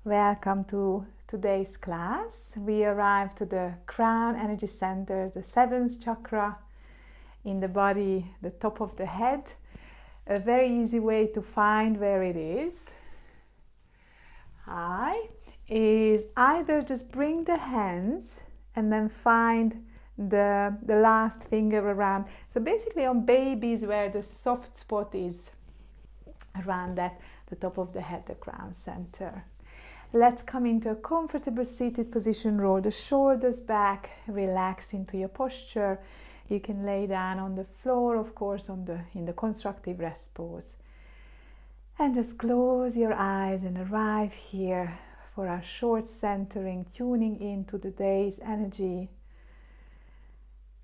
Welcome to today's class. We arrived to the crown energy center, the 7th chakra in the body, the top of the head. A very easy way to find where it is is either just bring the hands and then find the last finger around. So basically on babies where the soft spot is around that, the top of the head, the crown center. Let's come into a comfortable seated position. Roll the shoulders back, relax into your posture. You can lay down on the floor, of course, in the constructive rest pose. And just close your eyes and arrive here for our short centering, tuning into the day's energy,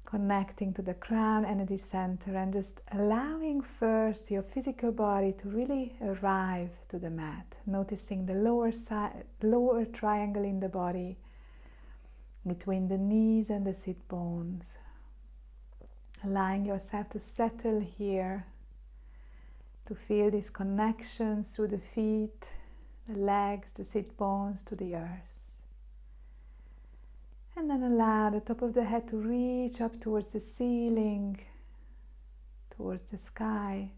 connecting to the crown energy center, and just allowing first your physical body to really arrive to the mat, noticing the lower triangle in the body between the knees and the sit bones, allowing yourself to settle here, to feel these connections through the feet, the legs, the sit bones to the earth. And then allow the top of the head to reach up towards the ceiling, towards the sky,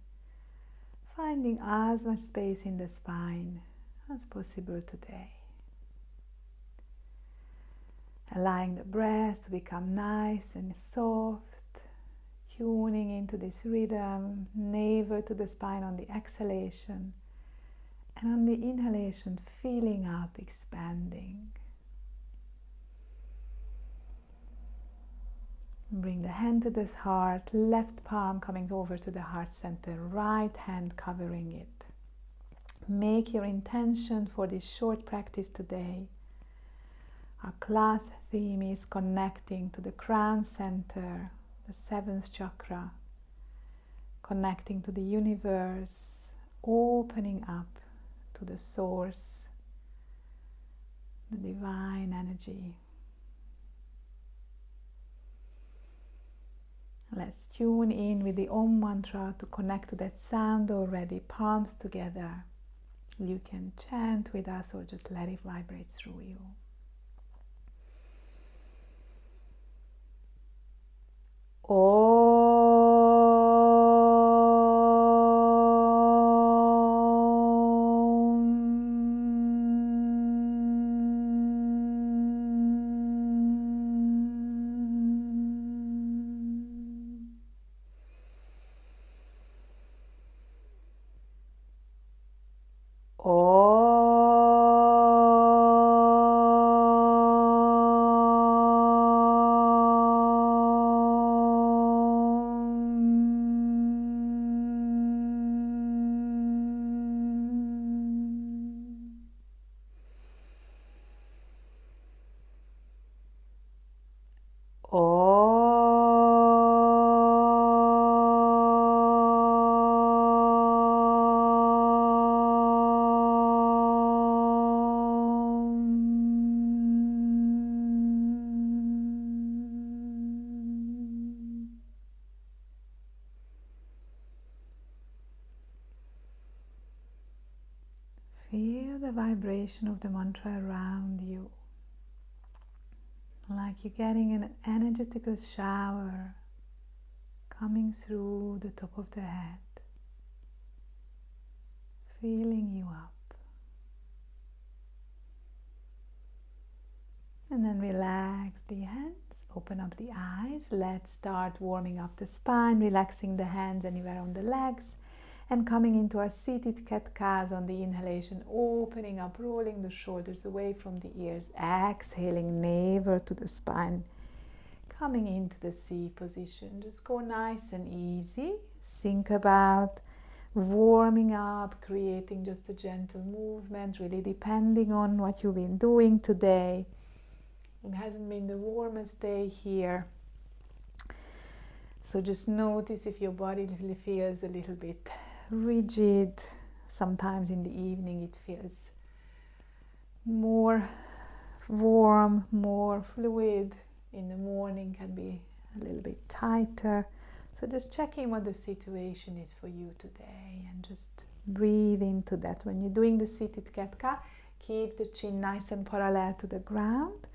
finding as much space in the spine as possible today. Allowing the breath to become nice and soft, tuning into this rhythm, navel to the spine on the exhalation, and on the inhalation, filling up, expanding. Bring the hand to the heart, left palm coming over to the heart center, right hand covering it. Make your intention for this short practice today. Our class theme is connecting to the crown center, the 7th chakra, connecting to the universe, opening up to the source, the divine energy. Let's tune in with the Om mantra to connect to that sound already, palms together. You can chant with us or just let it vibrate through you. Om. Feel the vibration of the mantra around you, like you're getting an energetical shower coming through the top of the head, filling you up. And then relax the hands, open up the eyes. Let's start warming up the spine, relaxing the hands anywhere on the legs, and coming into our seated cat-cows on the inhalation, opening up, rolling the shoulders away from the ears, exhaling, navel to the spine, coming into the C position. Just go nice and easy. Think about warming up, creating just a gentle movement, really depending on what you've been doing today. It hasn't been the warmest day here, so just notice if your body feels a little bit rigid. Sometimes in the evening it feels more warm, more fluid. In the morning can be a little bit tighter. So just checking what the situation is for you today and just breathe into that. When you're doing the seated cat-cow, Keep the chin nice and parallel to the ground,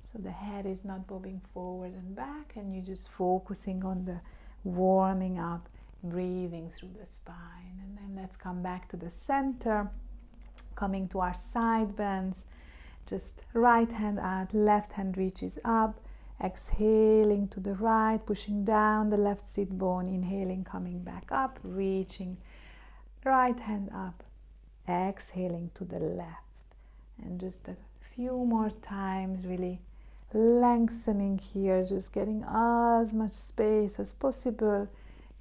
so the head is not bobbing forward and back, and you're just focusing on the warming up, breathing through the spine. And then let's come back to the center, coming to our side bends. Just right hand out, left hand reaches up, exhaling to the right, pushing down the left sit bone, inhaling, coming back up, reaching right hand up, exhaling to the left. And just a few more times, really lengthening here, just getting as much space as possible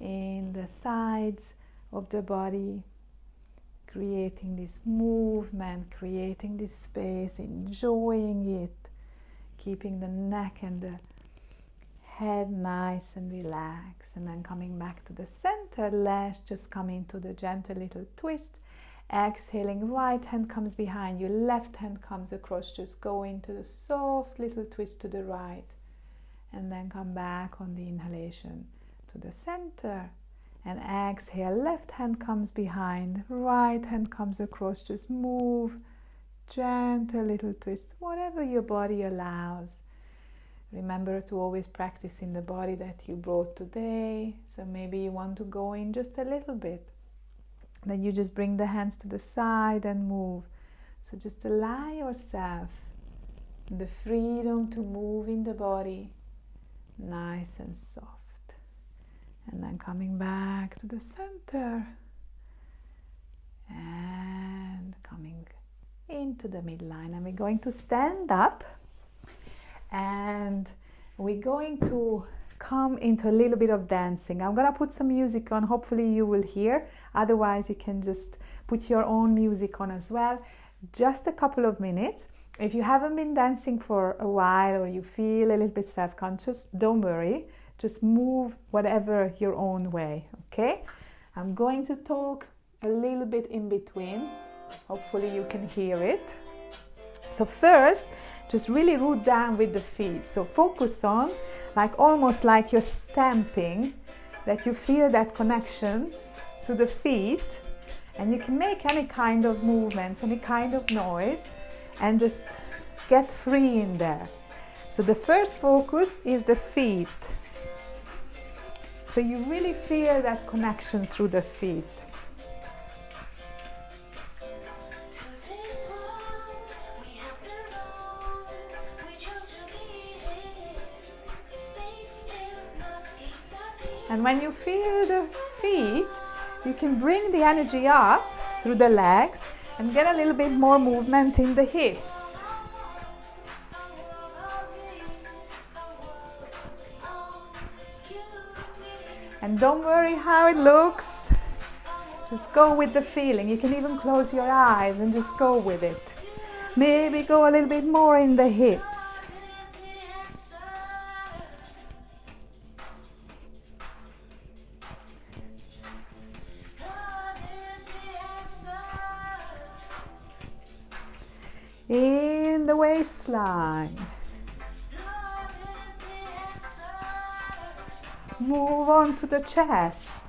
in the sides of the body, creating this movement, creating this space, enjoying it, keeping the neck and the head nice and relaxed. And then coming back to the center, let's just come into the gentle little twist. Exhaling, right hand comes behind you, left hand comes across. Just go into the soft little twist to the right, and then come back on the inhalation to the center. And exhale, left hand comes behind, right hand comes across. Just move, gentle little twist, whatever your body allows. Remember to always practice in the body that you brought today. So maybe you want to go in just a little bit. Then you just bring the hands to the side and move. So just allow yourself the freedom to move in the body, nice and soft. And then coming back to the center and coming into the midline. And we're going to stand up and we're going to come into a little bit of dancing. I'm gonna put some music on, hopefully you will hear. Otherwise you can just put your own music on as well. Just a couple of minutes. If you haven't been dancing for a while or you feel a little bit self-conscious, don't worry. Just move whatever your own way, okay? I'm going to talk a little bit in between. Hopefully you can hear it. So first, just really root down with the feet. So focus on, like almost like you're stamping, that you feel that connection to the feet, and you can make any kind of movements, any kind of noise, and just get free in there. So the first focus is the feet. So you really feel that connection through the feet. And when you feel the feet, you can bring the energy up through the legs and get a little bit more movement in the hips. And don't worry how it looks, just go with the feeling. You can even close your eyes and just go with it. Maybe go a little bit more in the hips. In the waistline. Move on to the chest.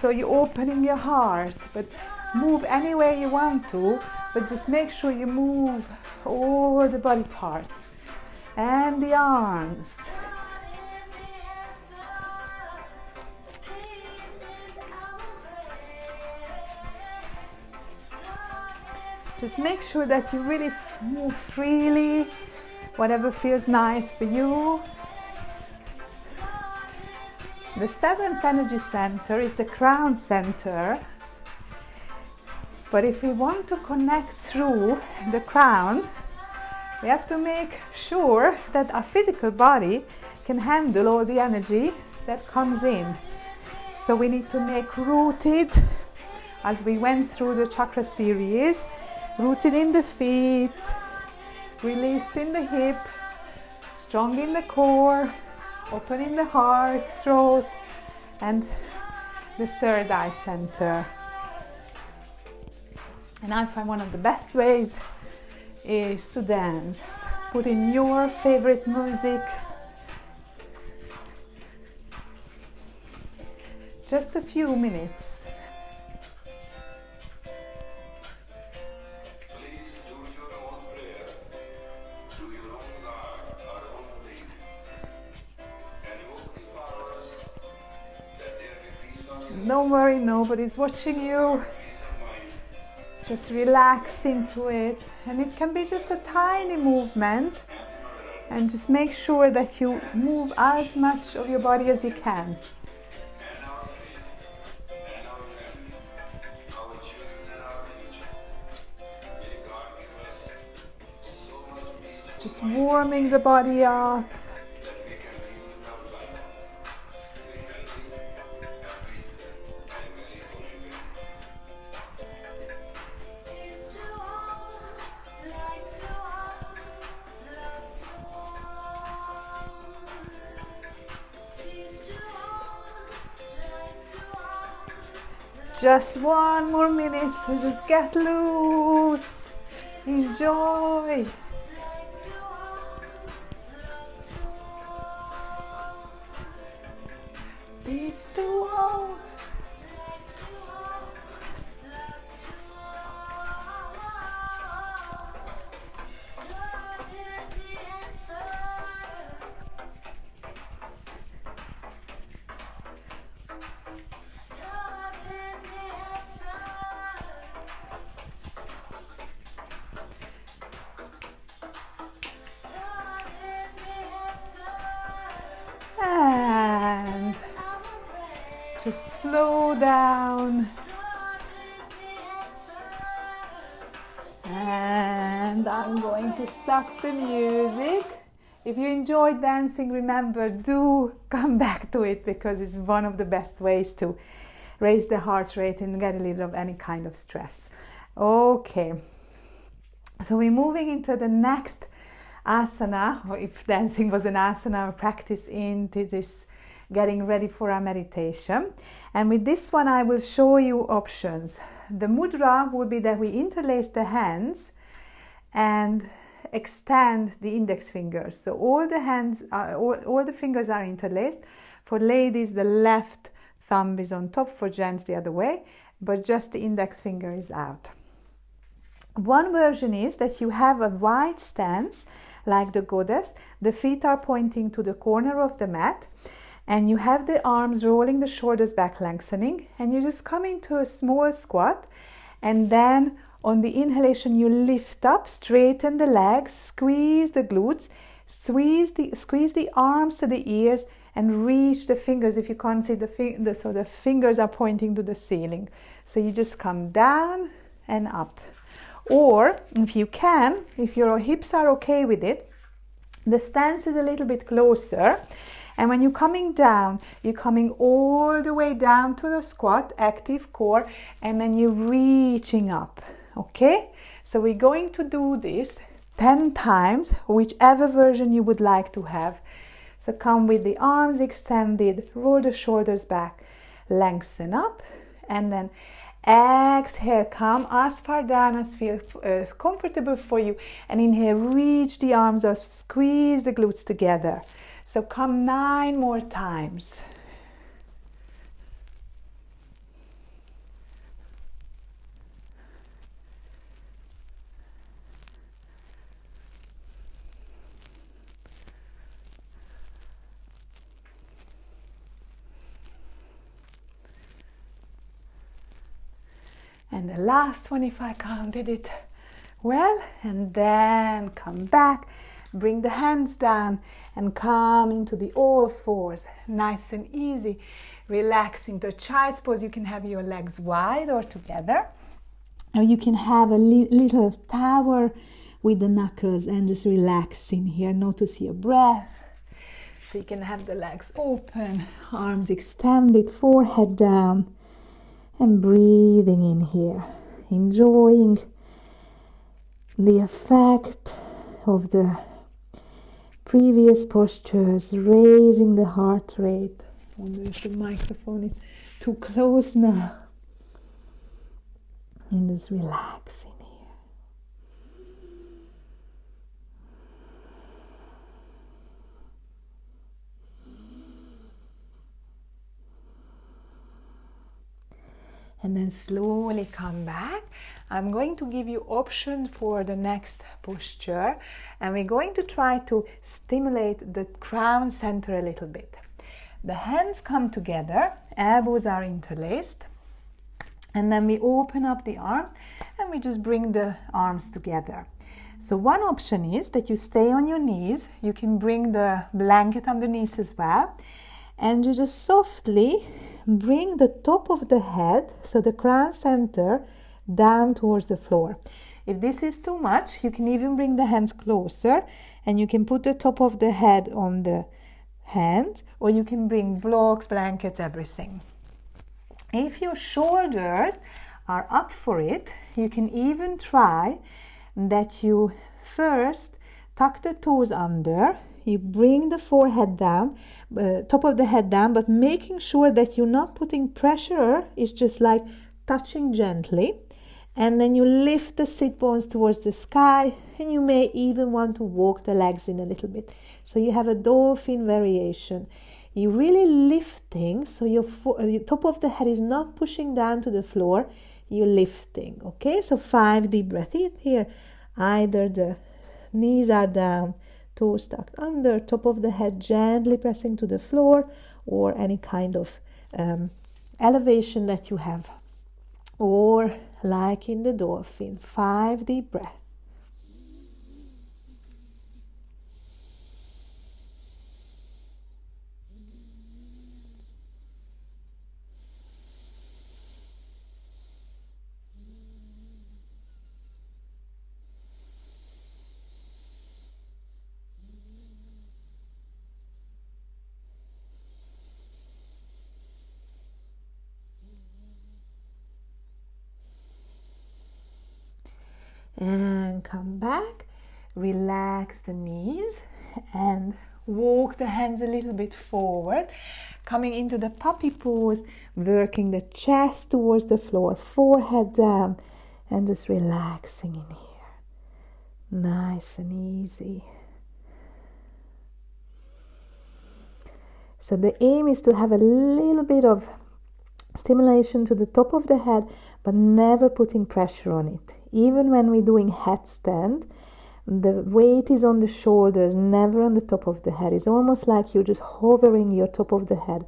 So you're opening your heart, but move any way you want to, but just make sure you move all the body parts and the arms. Just make sure that you really move freely, whatever feels nice for you. The seventh energy center is the crown center. But if we want to connect through the crown, we have to make sure that our physical body can handle all the energy that comes in. So we need to make rooted, as we went through the chakra series, rooted in the feet, released in the hip, strong in the core, open in the heart, throat, and the third eye center. And I find one of the best ways is to dance. Put in your favorite music. Just a few minutes. Please Don't worry, nobody's watching you. Just relax into it. And it can be just a tiny movement. And just make sure that you move as much of your body as you can. Just warming the body up. Just one more minute, so just get loose, enjoy. Peace to all. And just slow down. And I'm going to stop the music. If you enjoy dancing, remember, do come back to it, because it's one of the best ways to raise the heart rate and get rid of any kind of stress. Okay, so we're moving into the next asana, or if dancing was an asana, or practice into this, getting ready for our meditation. And with this one I will show you options. The mudra would be that we interlace the hands and extend the index fingers. So all the hands are, all the fingers are interlaced. For ladies, the left thumb is on top, for gents the other way, but just the index finger is out. One version is that you have a wide stance like the goddess. The feet are pointing to the corner of the mat, and you have the arms rolling, the shoulders back, lengthening, and you just come into a small squat, and then on the inhalation you lift up, straighten the legs, squeeze the glutes, squeeze the arms to the ears, and reach the fingers. If you can't see so the fingers are pointing to the ceiling. So you just come down and up. Or if you can, if your hips are okay with it, the stance is a little bit closer, and when you're coming down, you're coming all the way down to the squat, active core, and then you're reaching up. Okay, so we're going to do this 10 times, whichever version you would like to have. So come with the arms extended, roll the shoulders back, lengthen up, and then exhale, come as far down as feels comfortable for you, and inhale, reach the arms up, squeeze the glutes together. So come 9 more times. And the last one, if I counted it well, and then come back, bring the hands down and come into the all fours, nice and easy, relaxing. The child's pose, you can have your legs wide or together, or you can have a little tower with the knuckles and just relax in here. Notice your breath. So you can have the legs open, arms extended, forehead down, and breathing in here, enjoying the effect of the previous postures, raising the heart rate. I wonder if the microphone is too close now. And just relaxing here. And then slowly come back. I'm going to give you options for the next posture, and we're going to try to stimulate the crown center a little bit. The hands come together, elbows are interlaced, and then we open up the arms and we just bring the arms together. So one option is that you stay on your knees. You can bring the blanket underneath as well, and you just softly bring the top of the head, so the crown center, down towards the floor. If this is too much, you can even bring the hands closer and you can put the top of the head on the hands, or you can bring blocks, blankets, everything. If your shoulders are up for it, you can even try that you first tuck the toes under, you bring the forehead down, top of the head down, but making sure that you're not putting pressure, it's just like touching gently. And then you lift the sit bones towards the sky, and you may even want to walk the legs in a little bit. So you have a dolphin variation. You're really lifting, so your top of the head is not pushing down to the floor, you're lifting. Okay, so 5 deep breaths in here. Either the knees are down, toes tucked under, top of the head gently pressing to the floor, or any kind of elevation that you have. Or like in the dolphin, 5 deep breaths. And come back, relax the knees and walk the hands a little bit forward, coming into the puppy pose, working the chest towards the floor, forehead down, and just relaxing in here. Nice and easy. So the aim is to have a little bit of stimulation to the top of the head, but never putting pressure on it. Even when we're doing headstand, the weight is on the shoulders, never on the top of the head. It's almost like you're just hovering your top of the head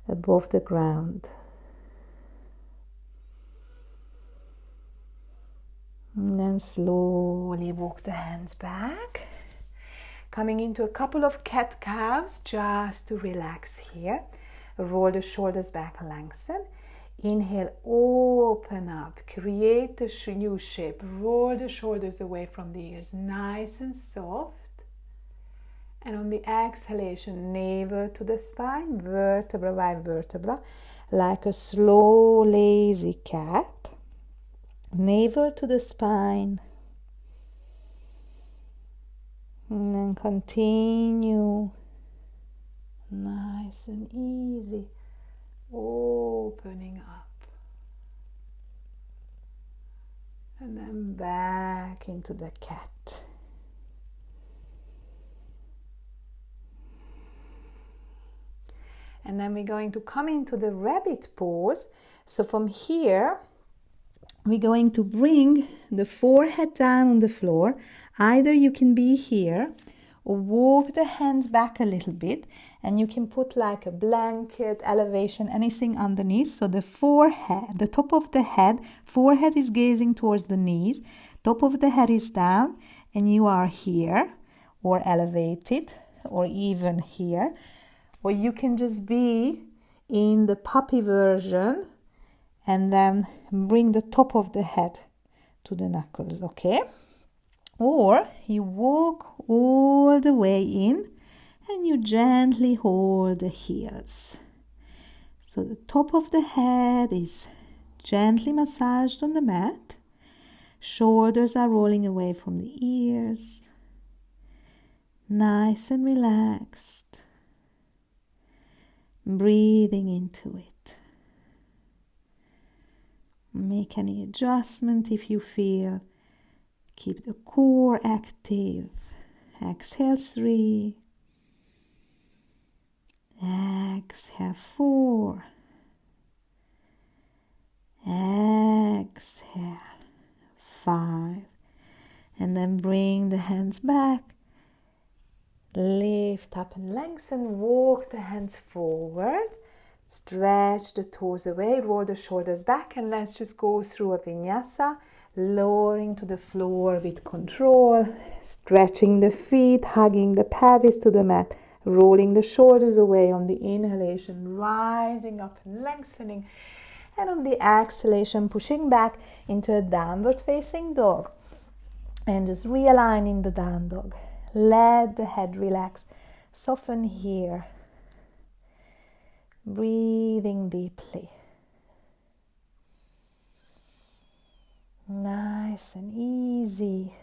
above the ground. And then slowly walk the hands back, coming into a couple of cat-cows just to relax here. Roll the shoulders back, lengthen. Inhale, open up, create the U shape. Roll the shoulders away from the ears, nice and soft. And on the exhalation, navel to the spine, vertebra by vertebra, like a slow, lazy cat. Navel to the spine. And then continue. Nice and easy. Opening up. And then back into the cat. And then we're going to come into the rabbit pose. So from here, we're going to bring the forehead down on the floor. Either you can be here or walk the hands back a little bit, and you can put like a blanket, elevation, anything underneath. So the forehead, the top of the head, forehead is gazing towards the knees, top of the head is down, and you are here or elevated or even here. Or you can just be in the puppy version and then bring the top of the head to the knuckles, okay? Or you walk all the way in and you gently hold the heels. So the top of the head is gently massaged on the mat. Shoulders are rolling away from the ears. Nice and relaxed. Breathing into it. Make any adjustment if you feel. Keep the core active. Exhale 3. Exhale 4. Exhale 5. And then bring the hands back. Lift up and lengthen, walk the hands forward, stretch the toes away, roll the shoulders back, and let's just go through a vinyasa, lowering to the floor with control, stretching the feet, hugging the pelvis to the mat, rolling the shoulders away on the inhalation, rising up and lengthening, and on the exhalation, pushing back into a downward facing dog, and just realigning the down dog. Let the head relax, soften here, breathing deeply. Nice and easy.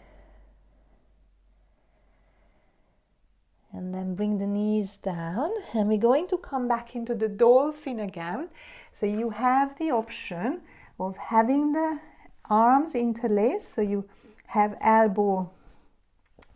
And then bring the knees down, and we're going to come back into the dolphin again. So you have the option of having the arms interlaced, so you have elbow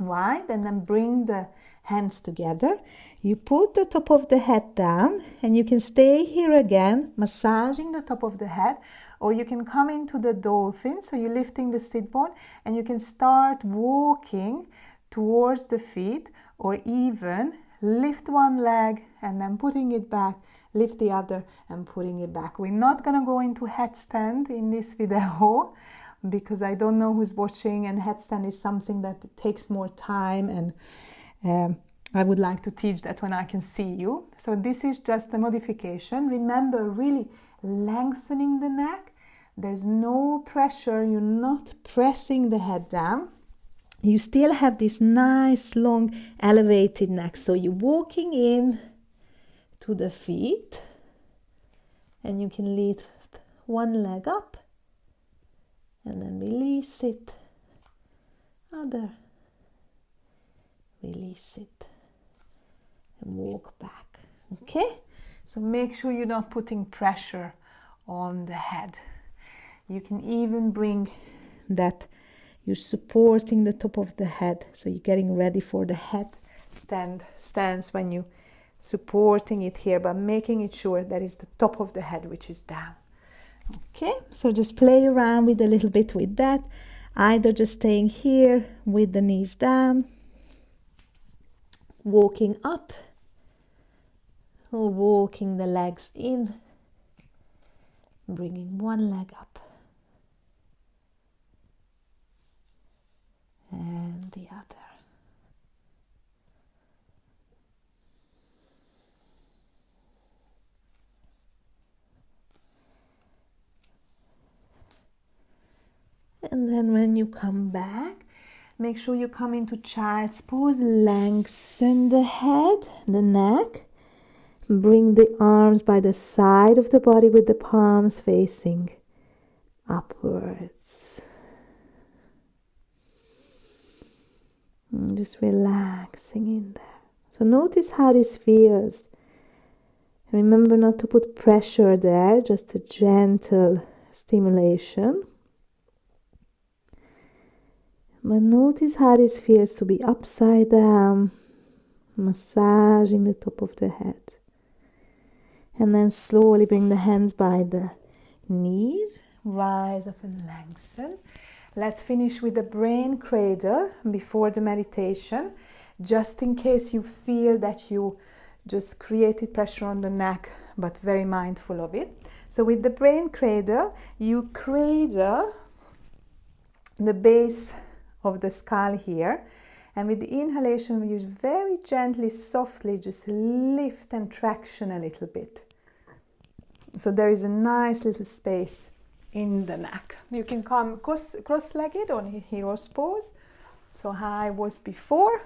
wide, and then bring the hands together. You put the top of the head down, and you can stay here again, massaging the top of the head, or you can come into the dolphin, so you're lifting the sit bone, and you can start walking towards the feet, or even lift one leg and then putting it back, lift the other and putting it back. We're not going to go into headstand in this video because I don't know who's watching, and headstand is something that takes more time, and I would like to teach that when I can see you. So this is just a modification. Remember, really lengthening the neck. There's no pressure. You're not pressing the head down. You still have this nice long elevated neck. So you're walking in to the feet, and you can lift one leg up and then release it, other, release it, and walk back. Okay, so make sure you're not putting pressure on the head. You can even bring that you're supporting the top of the head, so you're getting ready for the head stance when you supporting it here, but making it sure that it's the top of the head which is down. Okay, so just play around with a little bit with that, either just staying here with the knees down, walking up, or walking the legs in, bringing one leg up and the other. And then when you come back, make sure you come into child's pose, lengthen the head, the neck, bring the arms by the side of the body with the palms facing upwards. And just relaxing in there. So notice how this feels. Remember not to put pressure there, just a gentle stimulation. But notice how this feels to be upside down, massaging the top of the head. And then slowly bring the hands by the knees, rise up and lengthen. Let's finish with the brain cradle before the meditation, just in case you feel that you just created pressure on the neck, but very mindful of it. So with the brain cradle, you cradle the base of the skull here, and with the inhalation you very gently, softly just lift and traction a little bit, so there is a nice little space in the neck. You can come cross-legged on hero's pose, so how I was before,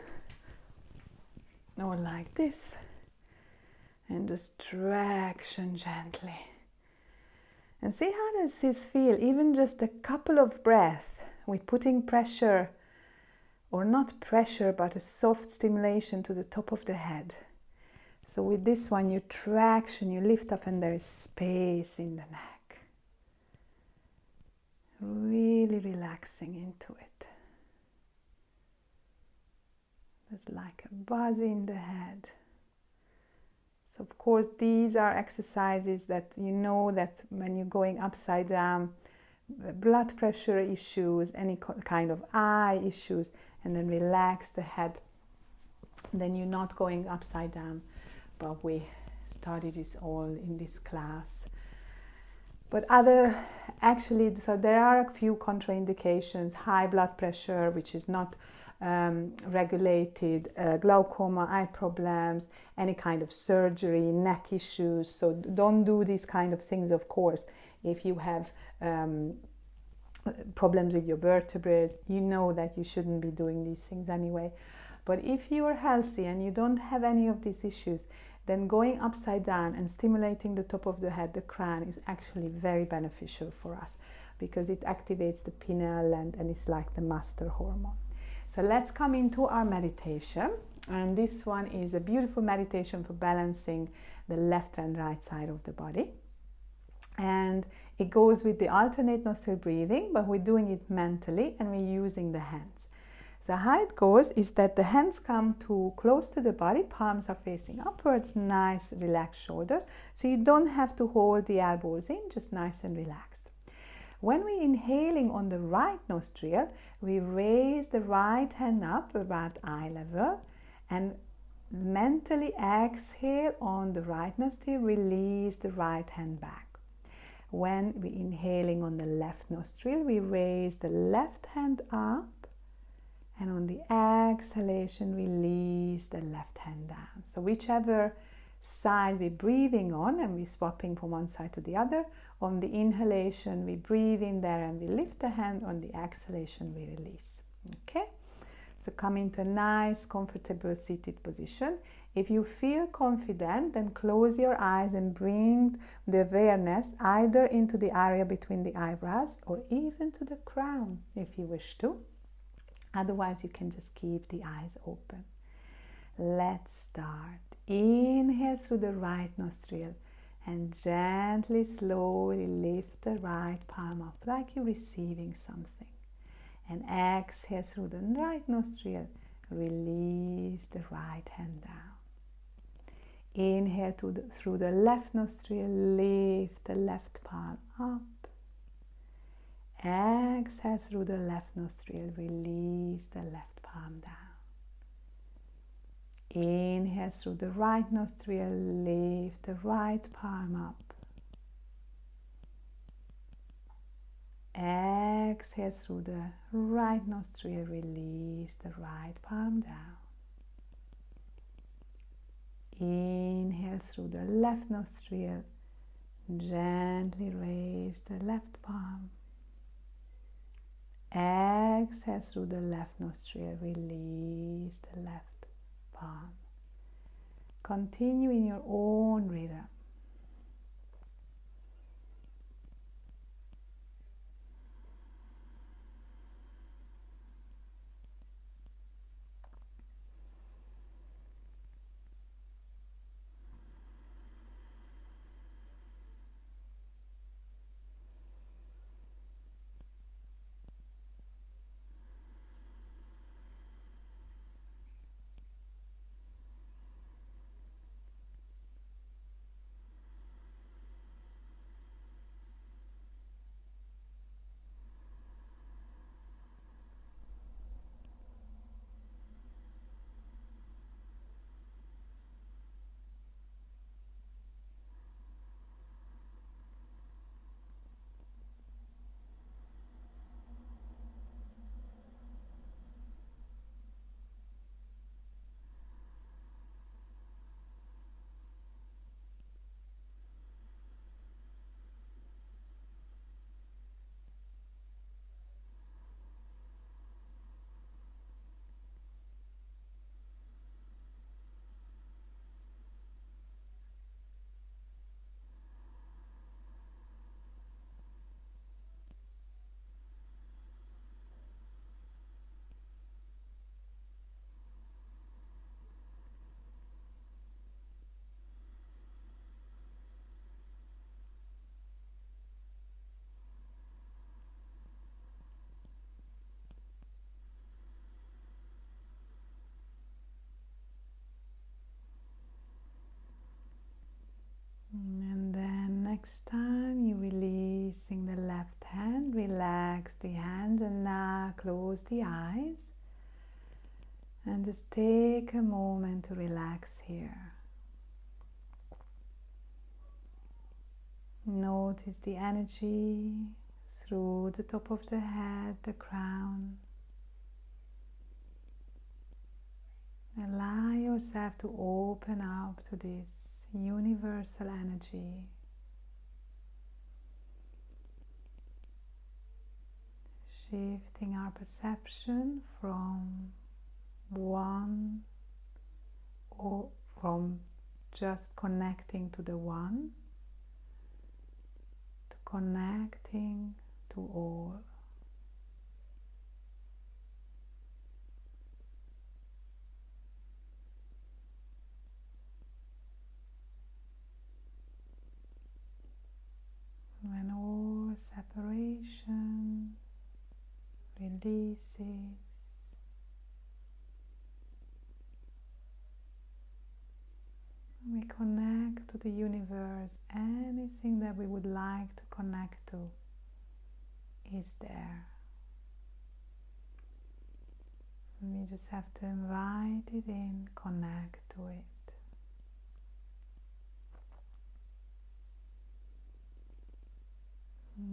or like this, and just traction gently, and see how does this feel. Even just a couple of breaths with putting pressure, or not pressure, but a soft stimulation to the top of the head. So with this one, you traction, you lift up, and there is space in the neck. Really relaxing into it. There's like a buzz in the head. So of course, these are exercises that you know that when you're going upside down, blood pressure issues, any kind of eye issues, and then relax the head then you're not going upside down. But we studied this all in this class. But actually, so there are a few contraindications: high blood pressure, which is not regulated, glaucoma, eye problems, any kind of surgery, neck issues. So don't do these kind of things, of course. If you have problems with your vertebrae, you know that you shouldn't be doing these things anyway. But if you are healthy and you don't have any of these issues, then going upside down and stimulating the top of the head, the crown, is actually very beneficial for us, because it activates the pineal gland and it's like the master hormone. So let's come into our meditation. And this one is a beautiful meditation for balancing the left and right side of the body. And it goes with the alternate nostril breathing, but we're doing it mentally and we're using the hands. So how it goes is that the hands come to close to the body, palms are facing upwards, nice relaxed shoulders. So you don't have to hold the elbows in, just nice and relaxed. When we're inhaling on the right nostril, we raise the right hand up about eye level and mentally exhale on the right nostril, release the right hand back. When we're inhaling on the left nostril, we raise the left hand up, and on the exhalation, release the left hand down. So whichever side we're breathing on, and we're swapping from one side to the other. On the inhalation, we breathe in there and we lift the hand. On the exhalation, we release. Okay? So come into a nice, comfortable seated position. If you feel confident, then close your eyes and bring the awareness either into the area between the eyebrows or even to the crown if you wish to. Otherwise, you can just keep the eyes open. Let's start. Inhale through the right nostril and gently, slowly lift the right palm up like you're receiving something. And exhale through the right nostril. Release the right hand down. Inhale through the left nostril. Lift the left palm up. Exhale through the left nostril, release the left palm down. Inhale through the right nostril, lift the right palm up. Exhale through the right nostril, release the right palm down. Inhale through the left nostril, gently raise the left palm. Exhale through the left nostril, release the left palm. Continue in your own rhythm. And then next time you're releasing the left hand, relax the hands, and now close the eyes And just take a moment to relax here. Notice the energy through the top of the head, the crown. Allow yourself to open up to this universal energy. Shifting our perception from one, or from just connecting to the one, to connecting to all. When all separation releases, we connect to the universe. Anything that we would like to connect to is there. And we just have to invite it in, connect to it.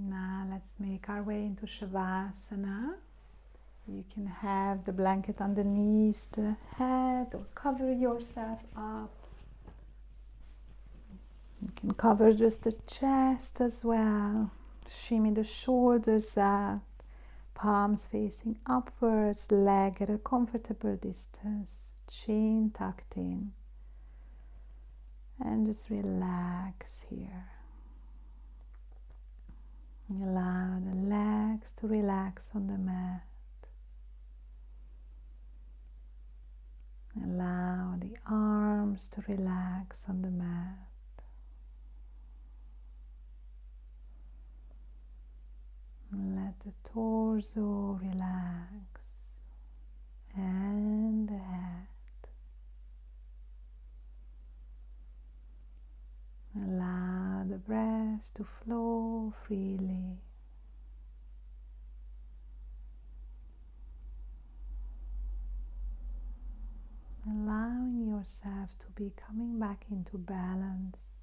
Now let's make our way into Shavasana. You can have the blanket underneath the head or cover yourself up. You can cover just the chest as well. Shimmy the shoulders out, palms facing upwards, leg at a comfortable distance, chin tucked in. And just relax here. Allow the legs to relax on the mat. Allow the arms to relax on the mat. Let the torso relax and the head. Allow the breath to flow freely. Allowing yourself to be coming back into balance.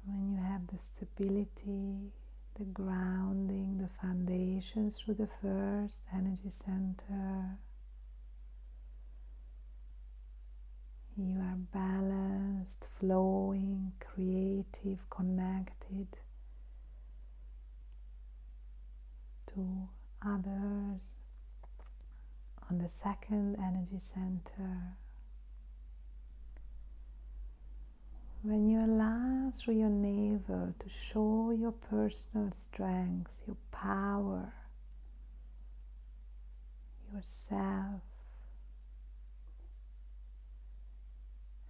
When you have the stability, the grounding, the foundation through the first energy center, you are balanced, flowing, creative, connected to others on the second energy center. When you allow through your navel to show your personal strength, your power, yourself,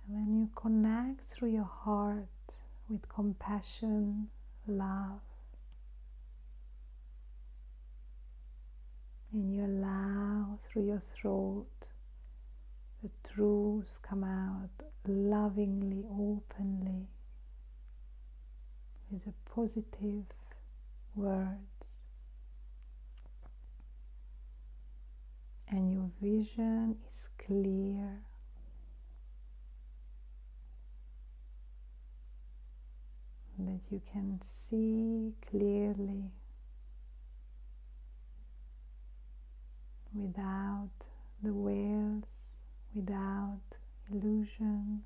and when you connect through your heart with compassion, love, and you allow through your throat the truths come out lovingly, openly, with the positive words, and your vision is clear, that you can see clearly without the veils, without illusion.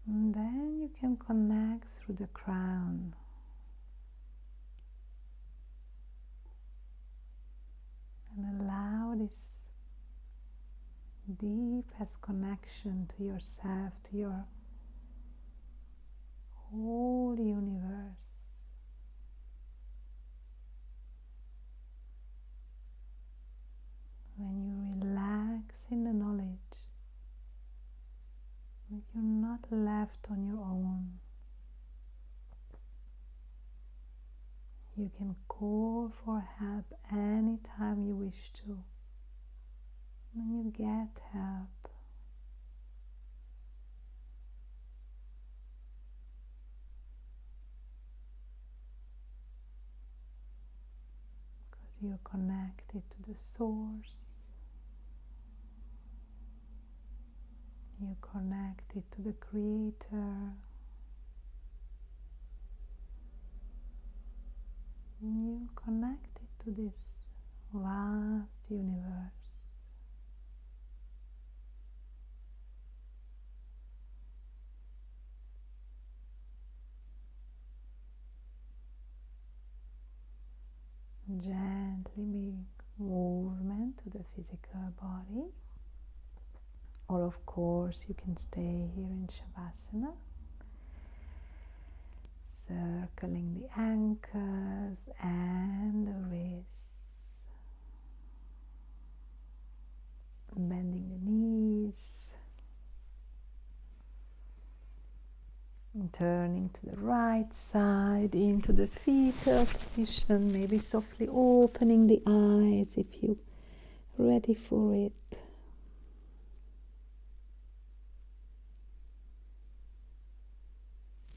And then you can connect through the crown. And allow this deepest connection to yourself, to your whole universe. When you relax in the knowledge that you're not left on your own, you can call for help anytime you wish to, and you get help. you're connected to the source. You're connected to the Creator. You're connected to this vast universe. Gently make movement to the physical body, or of course you can stay here in Shavasana, circling the ankles and the wrists, bending the knees, turning to the right side into the fetal position, maybe softly opening the eyes if you're ready for it.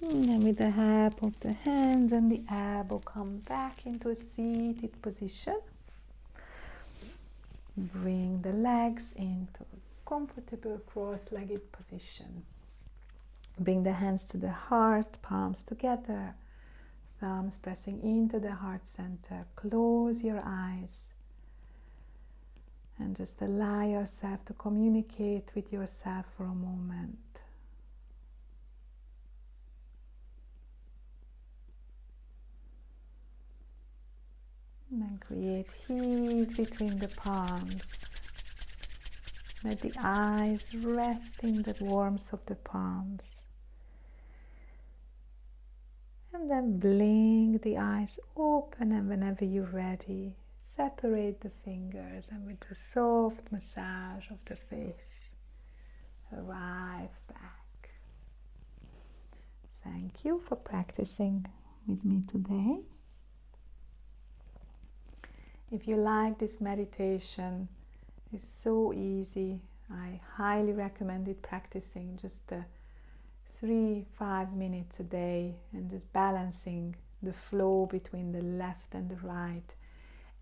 And with the help of the hands and the elbow, come back into a seated position. Bring the legs into a comfortable cross-legged position. Bring the hands to the heart, palms together, thumbs pressing into the heart center. Close your eyes and just allow yourself to communicate with yourself for a moment. And then create heat between the palms. Let the eyes rest in the warmth of the palms. And then blink the eyes open, and whenever you're ready, separate the fingers, and with a soft massage of the face, arrive back. Thank you for practicing with me today. If you like this meditation, it's so easy. I highly recommend it, practicing just 3-5 minutes a day and just balancing the flow between the left and the right.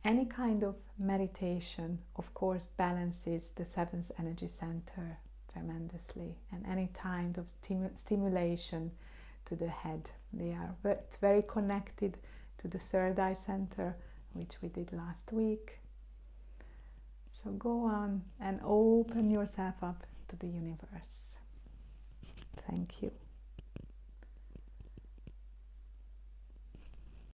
Any kind of meditation, of course, balances the seventh energy center tremendously, and any kind of stimulation to the head. It's very connected to the third eye center, which we did last week. So go on and open yourself up to the universe. Thank you.